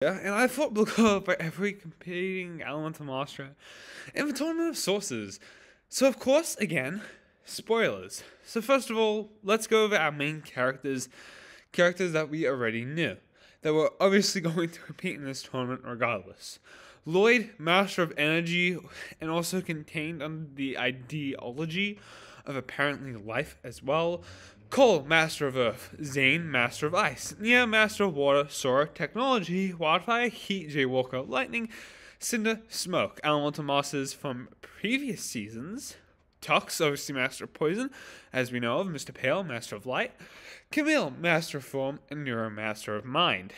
Yeah, and I thought we'll go over every competing elemental master in the tournament of sources. So of course, again, spoilers. So first of all, let's go over our main characters that we already knew, that were obviously going to compete in this tournament regardless. Lloyd, Master of Energy, and also contained under the ideology of apparently life as well. Cole, Master of Earth. Zane, Master of Ice. Nia, Master of Water. Sora, Technology. Wildfire, Heat, Jaywalker, Lightning. Cinder, Smoke. Elemental Masters from previous seasons. Tux, obviously Master of Poison, as we know of. Mr. Pale, Master of Light. Camille, Master of Form. And Nero, Master of Mind.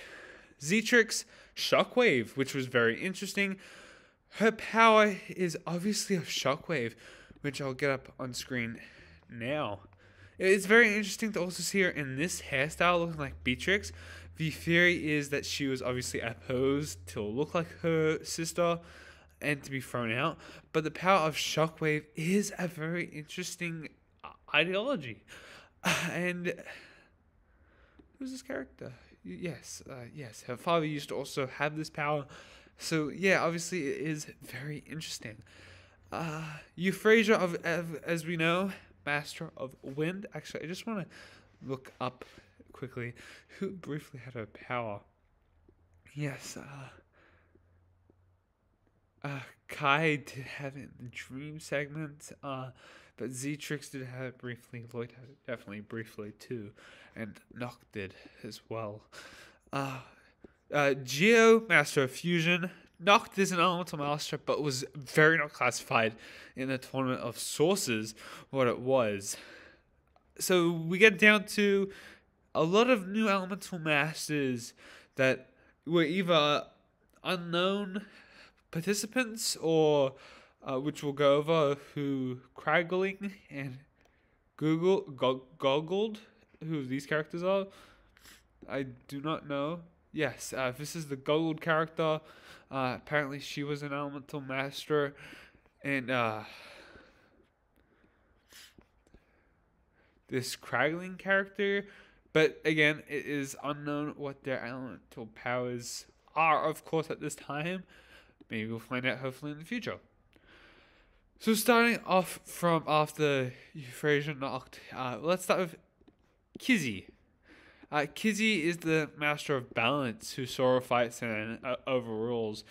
Zetrix Shockwave, which was very interesting. Her power is obviously a shockwave, which I'll get up on screen now. It's very interesting to also see her in this hairstyle looking like Beatrix. The theory is that she was obviously opposed to look like her sister and to be thrown out. But the power of Shockwave is a very interesting ideology. And who's this character? Yes, her father used to also have this power. So yeah, obviously it is very interesting. Euphrasia, as we know, Master of Wind. Actually, I just want to look up quickly who briefly had her power. Yes, Kai did have it in the dream segment, but Zetrix did have it briefly. Lloyd had it definitely briefly too, and Nock did as well. Geo, Master of Fusion. Noct is an elemental master, but was very not classified in the tournament of sources what it was. So we get down to a lot of new elemental masters that were either unknown participants or which we'll go over, who Craggling and Goggled, who these characters are. I do not know. Yes, this is the Goggled character. Apparently she was an elemental master, and this Craggling character, but again, it is unknown what their elemental powers are, of course, at this time. Maybe we'll find out hopefully in the future. So starting off from after Euphrasia Noct, let's start with Kizzy. Kizzy is the Master of Balance who Sora fights and overrules.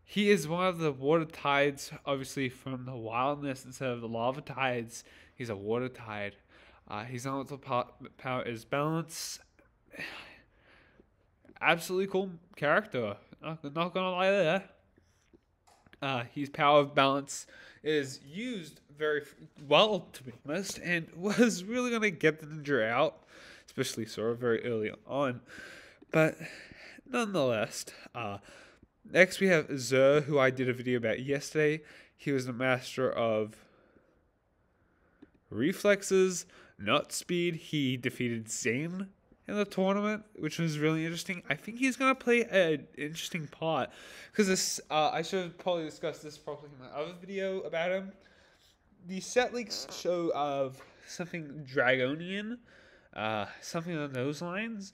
He is one of the water tides, obviously from the wildness instead of the lava tides. He's a water tide. His elemental power is Balance. Absolutely cool character. Not gonna lie there. His power of Balance is used very well, to be honest, and was really going to get the ninja out, especially Sora, very early on. But nonetheless, next we have Zer, who I did a video about yesterday. He was the master of reflexes, not speed. He defeated Zane in the tournament, which was really interesting. I think he's going to play an interesting part, because this I should probably discuss this properly in my other video about him. The set leaks show of something Dragonian, something along those lines,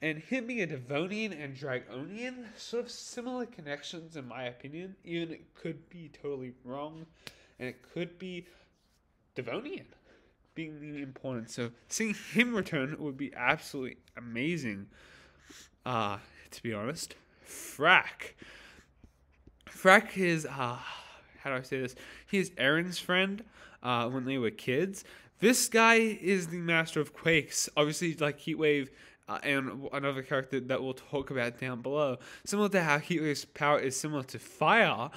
and him being a Devonian and Dragonian, sort of similar connections in my opinion. Even it could be totally wrong, and it could be Devonian being the important. So seeing him return would be absolutely amazing. To be honest, Frack is how do I say this? He is Aaron's friend when they were kids. This guy is the master of quakes. Obviously, like Heatwave and another character that we'll talk about down below. Similar to how Heatwave's power is similar to fire,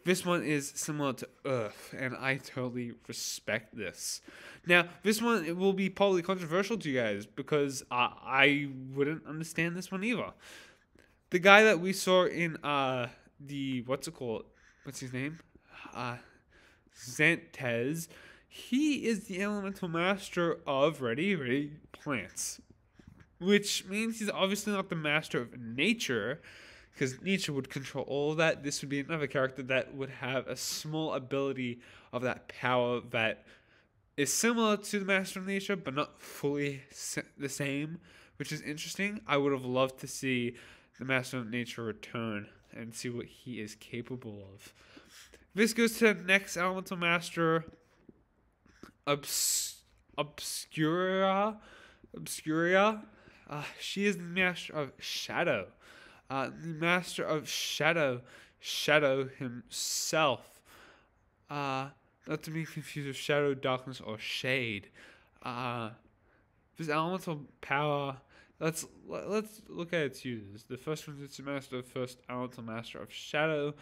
this one is similar to earth, and I totally respect this. Now, this one it will be probably controversial to you guys, because I wouldn't understand this one either. The guy that we saw in what's his name? Zantz. He is the elemental master of ready plants, which means he's obviously not the master of nature, because nature would control all of that. This would be another character that would have a small ability of that power that is similar to the master of nature, but not fully the same, which is interesting. I would have loved to see the Master of Nature return and see what he is capable of. This goes to the next Elemental Master, Obscura. She is the Master of Shadow. The Master of Shadow himself. Not to be confused with Shadow, Darkness, or Shade. This elemental power. Let's look at its uses. The first one is the Master of First Elemental Master of Shadow.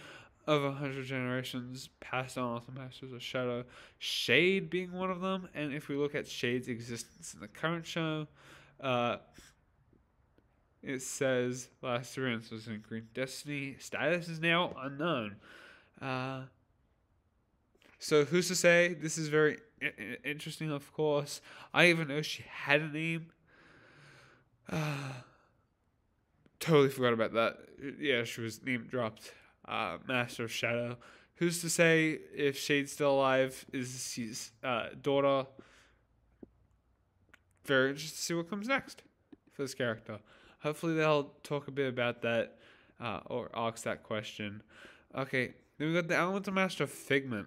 Over 100 generations, past elemental masters of Shadow, Shade being one of them. And if we look at Shade's existence in the current show, it says last appearance was in Green Destiny. Status is now unknown. So who's to say? This is very interesting, of course. I didn't even know she had a name. Totally forgot about that. Yeah, she was name dropped. Master of Shadow. Who's to say if Shade's still alive? Is his daughter? Very interested to see what comes next for this character. Hopefully they'll talk a bit about that or ask that question. Okay, then we got the Elemental Master of Figment,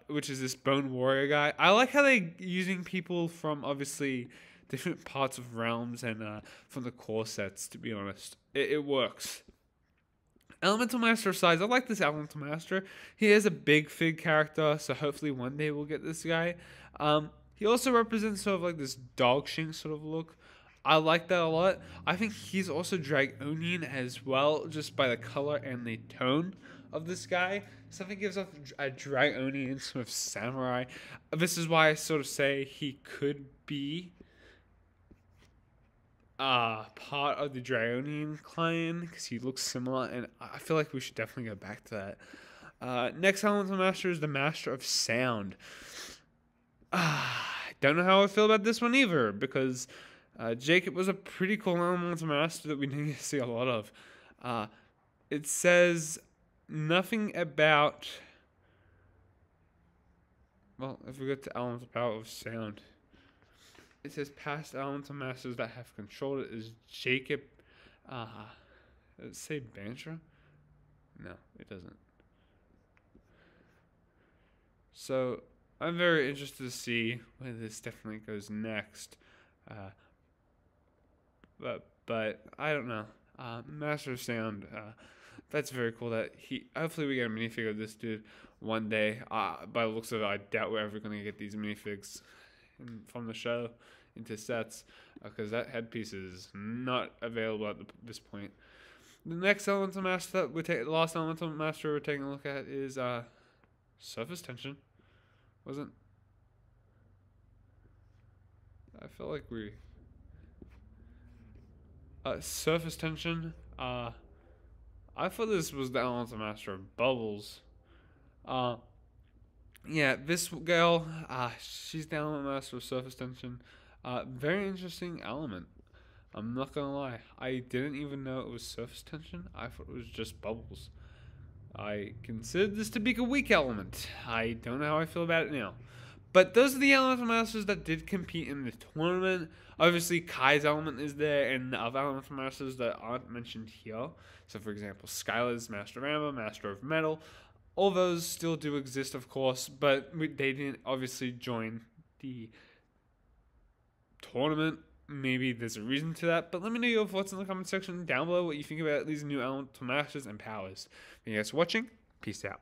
which is this Bone Warrior guy. I like how they're using people from obviously different parts of realms and from the core sets, to be honest. It works. Elemental Master of Size. I like this Elemental Master. He is a big fig character, so hopefully one day we'll get this guy. He also represents sort of like this dog shink sort of look. I like that a lot. I think he's also Dragonian as well, just by the color and the tone of this guy. Something gives off a Dragonian sort of samurai. This is why I sort of say he could be part of the Dragonian clan, because he looks similar, and I feel like we should definitely go back to that. Next Elemental Master is the Master of Sound. Don't know how I feel about this one either, because Jacob was a pretty cool Elemental Master that we didn't get to see a lot of. It says nothing about... Well, if we go to Elemental Power of Sound... It says past Elemental Masters that have controlled it is Jacob. Does it say Bantra? No, it doesn't. So I'm very interested to see where this definitely goes next. But I don't know. Master of Sound. That's very cool. That hopefully we get a minifig of this dude one day. By the looks of it, I doubt we're ever gonna get these minifigs from the show into sets, because that headpiece is not available at this point. The next Elemental Master that the last Elemental Master we're taking a look at is Surface Tension. Wasn't... I felt like we... Surface Tension. I thought this was the Elemental Master of Bubbles. Yeah, this girl, she's the Elemental Master of Surface Tension. Very interesting element. I'm not gonna lie. I didn't even know it was Surface Tension. I thought it was just Bubbles. I considered this to be a weak element. I don't know how I feel about it now. But those are the Elemental Masters that did compete in the tournament. Obviously, Kai's element is there, and the other Elemental Masters that aren't mentioned here. So, for example, Skylar's Master of Amber, Master of Metal. All those still do exist, of course, but they didn't obviously join the tournament. Maybe there's a reason to that, but let me know your thoughts in the comment section down below, what you think about these new Elemental Masters and powers. Thank you guys for watching. Peace out.